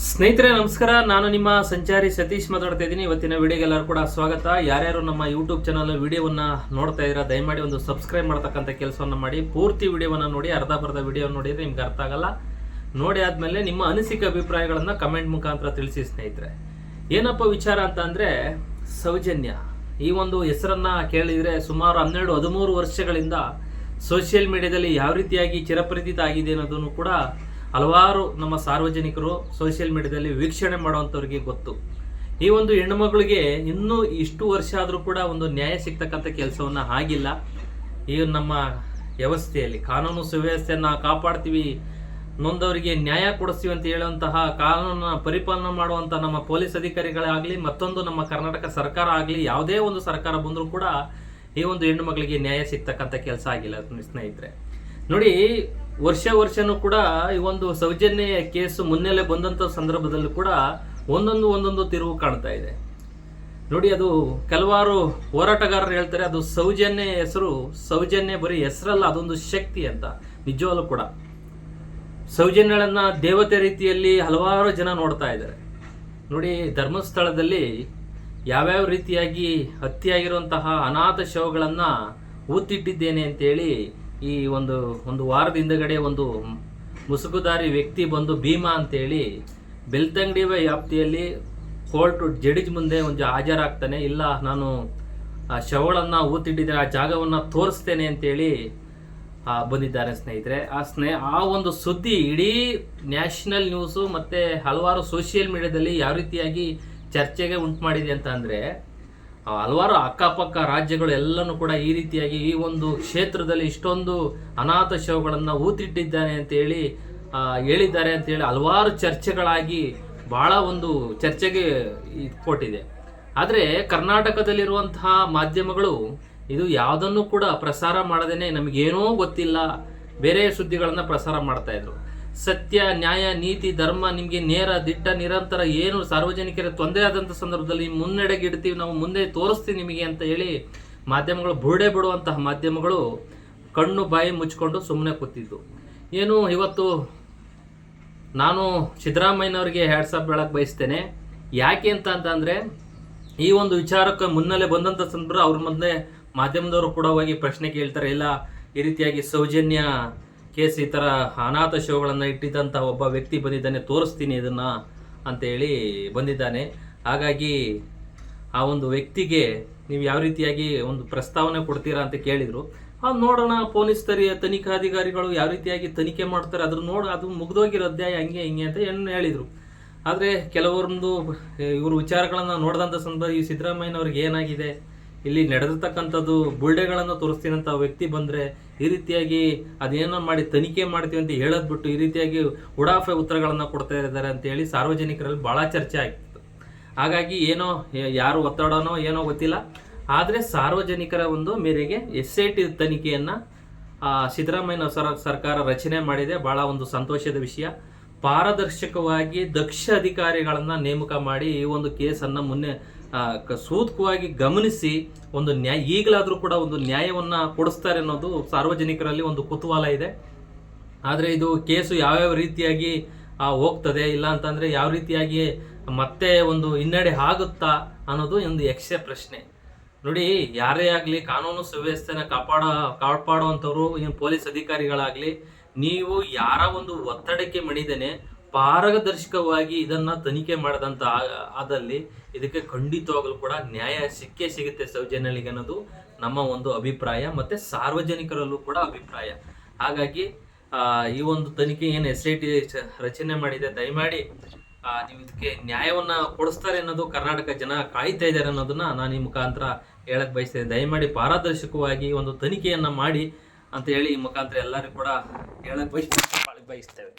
ಸ್ನೇಹಿತರೆ ನಮಸ್ಕಾರ. ನಾನು ನಿಮ್ಮ ಸಂಚಾರಿ ಸತೀಶ್ ಮಾತಾಡ್ತಾ ಇದ್ದೀನಿ. ಇವತ್ತಿನ ವಿಡಿಯೋಗೆ ಎಲ್ಲರೂ ಕೂಡ ಸ್ವಾಗತ. ಯಾರ್ಯಾರು ನಮ್ಮ ಯೂಟ್ಯೂಬ್ ಚಾನಲ್ ವಿಡಿಯೋವನ್ನ ನೋಡ್ತಾ ಇದ್ದೀರಾ ದಯಮಾಡಿ ಒಂದು ಸಬ್ಸ್ಕ್ರೈಬ್ ಮಾಡ್ತಕ್ಕಂಥ ಕೆಲಸವನ್ನು ಮಾಡಿ. ಪೂರ್ತಿ ವಿಡಿಯೋವನ್ನ ನೋಡಿ, ಅರ್ಧ ವಿಡಿಯೋ ನೋಡಿದ್ರೆ ನಿಮ್ಗೆ ಅರ್ಥ ಆಗಲ್ಲ. ನೋಡಿ ಆದ್ಮೇಲೆ ನಿಮ್ಮ ಅನಿಸಿಕೆ ಅಭಿಪ್ರಾಯಗಳನ್ನ ಕಮೆಂಟ್ ಮುಖಾಂತರ ತಿಳಿಸಿ ಸ್ನೇಹಿತರೆ. ಏನಪ್ಪ ವಿಚಾರ ಅಂತ ಅಂದ್ರೆ ಸೌಜನ್ಯ ಈ ಒಂದು ಹೆಸರನ್ನ ಕೇಳಿದ್ರೆ ಸುಮಾರು 12-13 ವರ್ಷಗಳಿಂದ ಸೋಷಿಯಲ್ ಮೀಡಿಯಾದಲ್ಲಿ ಯಾವ ರೀತಿಯಾಗಿ ಚಿರಪರಿಚಿತ ಆಗಿದೆ ಅನ್ನೋದನ್ನು ಕೂಡ ಹಲವಾರು ನಮ್ಮ ಸಾರ್ವಜನಿಕರು ಸೋಷಿಯಲ್ ಮೀಡಿಯಾದಲ್ಲಿ ವೀಕ್ಷಣೆ ಮಾಡುವಂಥವ್ರಿಗೆ ಗೊತ್ತು. ಈ ಒಂದು ಹೆಣ್ಣುಮಗಳಿಗೆ ಇನ್ನೂ ಇಷ್ಟು ವರ್ಷ ಆದರೂ ಕೂಡ ಒಂದು ನ್ಯಾಯ ಸಿಗ್ತಕ್ಕಂಥ ಕೆಲಸವನ್ನು ಆಗಿಲ್ಲ. ಈ ನಮ್ಮ ವ್ಯವಸ್ಥೆಯಲ್ಲಿ ಕಾನೂನು ಸುವ್ಯವಸ್ಥೆಯನ್ನು ಕಾಪಾಡ್ತೀವಿ, ನೊಂದವರಿಗೆ ನ್ಯಾಯ ಕೊಡಿಸ್ತೀವಿ ಅಂತ ಹೇಳುವಂತಹ ಕಾನೂನನ್ನ ಪರಿಪಾಲನೆ ಮಾಡುವಂಥ ನಮ್ಮ ಪೊಲೀಸ್ ಅಧಿಕಾರಿಗಳಾಗಲಿ, ಮತ್ತೊಂದು ನಮ್ಮ ಕರ್ನಾಟಕ ಸರ್ಕಾರ ಆಗಲಿ, ಯಾವುದೇ ಒಂದು ಸರ್ಕಾರ ಬಂದರೂ ಕೂಡ ಈ ಒಂದು ಹೆಣ್ಣು ಮಗಳಿಗೆ ನ್ಯಾಯ ಸಿಗ್ತಕ್ಕಂಥ ಕೆಲಸ ಆಗಿಲ್ಲ ಸ್ನೇಹಿತರೆ. ನೋಡಿ, ವರ್ಷನೂ ಕೂಡ ಈ ಒಂದು ಸೌಜನ್ಯ ಕೇಸು ಮುನ್ನೆಲೆ ಬಂದಂಥ ಸಂದರ್ಭದಲ್ಲೂ ಕೂಡ ಒಂದೊಂದು ತಿರುವು ಕಾಣ್ತಾ ಇದೆ. ನೋಡಿ, ಅದು ಕೆಲವಾರು ಹೋರಾಟಗಾರರು ಹೇಳ್ತಾರೆ ಅದು ಸೌಜನ್ಯ ಹೆಸರು, ಸೌಜನ್ಯ ಬರೀ ಹೆಸರಲ್ಲ, ಅದೊಂದು ಶಕ್ತಿ ಅಂತ. ನಿಜವಾಗ್ಲೂ ಕೂಡ ಸೌಜನ್ಯಗಳನ್ನ ದೇವತೆ ರೀತಿಯಲ್ಲಿ ಹಲವಾರು ಜನ ನೋಡ್ತಾ ಇದ್ದಾರೆ. ನೋಡಿ, ಧರ್ಮಸ್ಥಳದಲ್ಲಿ ಯಾವ್ಯಾವ ರೀತಿಯಾಗಿ ಹತ್ಯೆಯಾಗಿರುವಂತಹ ಅನಾಥ ಶವಗಳನ್ನ ಊತಿಟ್ಟಿದ್ದೇನೆ ಅಂತೇಳಿ ಈ ಒಂದು ವಾರದ ಹಿಂದಗಡೆ ಒಂದು ಮುಸುಕುದಾರಿ ವ್ಯಕ್ತಿ ಬಂದು ಭೀಮಾ ಅಂತೇಳಿ ಬೆಳ್ತಂಗಡಿ ವ್ಯಾಪ್ತಿಯಲ್ಲಿ ಕೋರ್ಟ್ ಜಡ್ಜ್ ಮುಂದೆ ಒಂದು ಹಾಜರಾಗ್ತಾನೆ. ಇಲ್ಲ, ನಾನು ಆ ಶವಗಳನ್ನು ಊತಿಟ್ಟಿದ್ದೆ, ಆ ಜಾಗವನ್ನು ತೋರಿಸ್ತೇನೆ ಅಂತೇಳಿ ಬಂದಿದ್ದಾರೆ ಸ್ನೇಹಿತರೆ. ಆ ಒಂದು ಸುದ್ದಿ ಇಡೀ ನ್ಯಾಷನಲ್ ನ್ಯೂಸು ಮತ್ತು ಹಲವಾರು ಸೋಷಿಯಲ್ ಮೀಡಿಯಾದಲ್ಲಿ ಯಾವ ರೀತಿಯಾಗಿ ಚರ್ಚೆಗೆ ಉಂಟು ಮಾಡಿದೆ ಅಂತ ಅಂದರೆ, ಹಲವಾರು ಅಕ್ಕಪಕ್ಕ ರಾಜ್ಯಗಳು ಎಲ್ಲನೂ ಕೂಡ ಈ ರೀತಿಯಾಗಿ ಈ ಒಂದು ಕ್ಷೇತ್ರದಲ್ಲಿ ಇಷ್ಟೊಂದು ಅನಾಥ ಶವಗಳನ್ನು ಊತಿಟ್ಟಿದ್ದಾನೆ ಅಂತೇಳಿ ಹೇಳಿದ್ದಾರೆ ಅಂತೇಳಿ ಹಲವಾರು ಚರ್ಚೆಗಳಾಗಿ ಬಹಳ ಒಂದು ಚರ್ಚೆಗೆ ಕೊಟ್ಟಿದೆ. ಆದರೆ ಕರ್ನಾಟಕದಲ್ಲಿರುವಂತಹ ಮಾಧ್ಯಮಗಳು ಇದು ಯಾವುದನ್ನು ಕೂಡ ಪ್ರಸಾರ ಮಾಡದೇನೆ ನಮಗೇನೋ ಗೊತ್ತಿಲ್ಲ ಬೇರೆ ಸುದ್ದಿಗಳನ್ನು ಪ್ರಸಾರ ಮಾಡ್ತಾ ಇದ್ರು. ಸತ್ಯ, ನ್ಯಾಯ, ನೀತಿ, ಧರ್ಮ ನಿಮಗೆ ನೇರ, ದಿಟ್ಟ, ನಿರಂತರ ಏನು ಸಾರ್ವಜನಿಕರ ತೊಂದರೆ ಆದಂಥ ಸಂದರ್ಭದಲ್ಲಿ ಮುನ್ನಡೆಗೆ ಇಡ್ತೀವಿ, ನಾವು ಮುಂದೆ ತೋರಿಸ್ತೀವಿ ನಿಮಗೆ ಅಂತ ಹೇಳಿ ಮಾಧ್ಯಮಗಳು ಬುರುಡೆ ಬಿಡುವಂತಹ ಮಾಧ್ಯಮಗಳು ಕಣ್ಣು ಬಾಯಿ ಮುಚ್ಕೊಂಡು ಸುಮ್ಮನೆ ಕೂತಿದ್ದು. ಏನು ಇವತ್ತು ನಾನು ಸಿದ್ದರಾಮಯ್ಯನವರಿಗೆ ಹ್ಯಾಟ್ಸಪ್ ಹೇಳಕ್ಕೆ ಬಯಸ್ತೇನೆ. ಯಾಕೆ ಅಂತಂದರೆ ಈ ಒಂದು ವಿಚಾರಕ್ಕೆ ಮುನ್ನೆಲೆ ಬಂದಂಥ ಸಂದರ್ಭ ಅವ್ರ ಮುಂದೆ ಮಾಧ್ಯಮದವರು ಕೂಡ ಹೋಗಿ ಪ್ರಶ್ನೆ ಕೇಳ್ತಾರೆ. ಇಲ್ಲ, ಈ ರೀತಿಯಾಗಿ ಸೌಜನ್ಯ ಕೇಸ್ ಈ ಥರ ಅನಾಥ ಶವಗಳನ್ನು ಇಟ್ಟಿದ್ದಂಥ ಒಬ್ಬ ವ್ಯಕ್ತಿ ಬಂದಿದ್ದಾನೆ, ತೋರಿಸ್ತೀನಿ ಇದನ್ನು ಅಂತೇಳಿ ಬಂದಿದ್ದಾನೆ. ಹಾಗಾಗಿ ಆ ಒಂದು ವ್ಯಕ್ತಿಗೆ ನೀವು ಯಾವ ರೀತಿಯಾಗಿ ಒಂದು ಪ್ರಸ್ತಾವನೆ ಕೊಡ್ತೀರಾ ಅಂತ ಕೇಳಿದರು. ಅದು ನೋಡೋಣ, ಪೊಲೀಸ್ ತನಿಖಾಧಿಕಾರಿಗಳು ಯಾವ ರೀತಿಯಾಗಿ ತನಿಖೆ ಮಾಡ್ತಾರೆ ಅದು ಮುಗ್ದೋಗಿರೋ ಅಧ್ಯಾಯ ಹಂಗೆ ಹಿಂಗೆ ಅಂತ ಹೇಳಿದರು. ಆದರೆ ಕೆಲವೊಂದು ಇವರು ವಿಚಾರಗಳನ್ನು ನೋಡಿದಂಥ ಸಂದರ್ಭ ಈ ಸಿದ್ದರಾಮಯ್ಯನವ್ರಿಗೆ ಏನಾಗಿದೆ, ಇಲ್ಲಿ ನಡೆದಿರ್ತಕ್ಕಂಥದ್ದು ಬುಲ್ಡೆಗಳನ್ನು ತೋರಿಸ್ತೀನಂತ ವ್ಯಕ್ತಿ ಬಂದರೆ ಈ ರೀತಿಯಾಗಿ ಅದೇನೋ ಮಾಡಿ ತನಿಖೆ ಮಾಡ್ತೀವಿ ಅಂತ ಹೇಳೋದು ಬಿಟ್ಟು ಈ ರೀತಿಯಾಗಿ ಉಡಾಫೆ ಉತ್ತರಗಳನ್ನು ಕೊಡ್ತಾ ಇದ್ದಾರೆ ಅಂತೇಳಿ ಸಾರ್ವಜನಿಕರಲ್ಲಿ ಭಾಳ ಚರ್ಚೆ ಆಗ್ತಿತ್ತು. ಹಾಗಾಗಿ ಯಾರು ಒತ್ತಡನೋ ಏನೋ ಗೊತ್ತಿಲ್ಲ, ಆದರೆ ಸಾರ್ವಜನಿಕರ ಒಂದು ಮೇರೆಗೆ SIT ತನಿಖೆಯನ್ನು ಸಿದ್ದರಾಮಯ್ಯ ಸರ್ಕಾರ ರಚನೆ ಮಾಡಿದೆ. ಭಾಳ ಒಂದು ಸಂತೋಷದ ವಿಷಯ. ಪಾರದರ್ಶಕವಾಗಿ ದಕ್ಷ ಅಧಿಕಾರಿಗಳನ್ನು ನೇಮಕ ಮಾಡಿ ಈ ಒಂದು ಕೇಸನ್ನು ಮುನ್ನೆ ಸೂಕ್ತವಾಗಿ ಗಮನಿಸಿ ಒಂದು ಈಗಲಾದರೂ ಕೂಡ ಒಂದು ನ್ಯಾಯವನ್ನು ಕೊಡಿಸ್ತಾರೆ ಅನ್ನೋದು ಸಾರ್ವಜನಿಕರಲ್ಲಿ ಒಂದು ಕುತೂಹಲ ಇದೆ. ಆದರೆ ಇದು ಕೇಸು ಯಾವ್ಯಾವ ರೀತಿಯಾಗಿ ಹೋಗ್ತದೆ, ಇಲ್ಲ ಅಂತಂದರೆ ಯಾವ ರೀತಿಯಾಗಿ ಮತ್ತೆ ಒಂದು ಹಿನ್ನಡೆ ಆಗುತ್ತಾ ಅನ್ನೋದು ಒಂದು ಯಕ್ಷ ಪ್ರಶ್ನೆ. ನೋಡಿ, ಯಾರೇ ಆಗಲಿ ಕಾನೂನು ಸುವ್ಯವಸ್ಥೆನ ಕಾಪಾಡುವಂಥವ್ರು ಏನು ಪೊಲೀಸ್ ಅಧಿಕಾರಿಗಳಾಗಲಿ, ನೀವು ಯಾರ ಒಂದು ಒತ್ತಡಕ್ಕೆ ಮಣಿದೇನೆ ಪಾರದರ್ಶಕವಾಗಿ ಇದನ್ನ ತನಿಖೆ ಮಾಡಿದಂತ ಆದಲ್ಲಿ ಇದಕ್ಕೆ ಖಂಡಿತವಾಗಲೂ ಕೂಡ ನ್ಯಾಯ ಸಿಗುತ್ತೆ ಸೌಜನ್ಯಳಿಗೆ ಅನ್ನೋದು ನಮ್ಮ ಒಂದು ಅಭಿಪ್ರಾಯ, ಮತ್ತೆ ಸಾರ್ವಜನಿಕರಲ್ಲೂ ಕೂಡ ಅಭಿಪ್ರಾಯ. ಹಾಗಾಗಿ ಈ ಒಂದು ತನಿಖೆ ಏನು SIT ರಚನೆ ಮಾಡಿದೆ, ದಯಮಾಡಿ ನೀವು ಇದಕ್ಕೆ ನ್ಯಾಯವನ್ನ ಕೊಡಿಸ್ತಾರೆ ಅನ್ನೋದು ಕರ್ನಾಟಕ ಜನ ಕಾಯ್ತಾ ಇದ್ದಾರೆ ಅನ್ನೋದನ್ನ ನಾನು ಈ ಮುಖಾಂತರ ಹೇಳಕ್ ಬಯಸ್ತೇನೆ. ದಯಮಾಡಿ ಪಾರದರ್ಶಕವಾಗಿ ಒಂದು ತನಿಖೆಯನ್ನ ಮಾಡಿ ಅಂತ ಹೇಳಿ ಈ ಮುಖಾಂತರ ಎಲ್ಲರಿಗೂ ಕೂಡ ಹೇಳಕ್ ಬಯಸ್ತೇವೆ.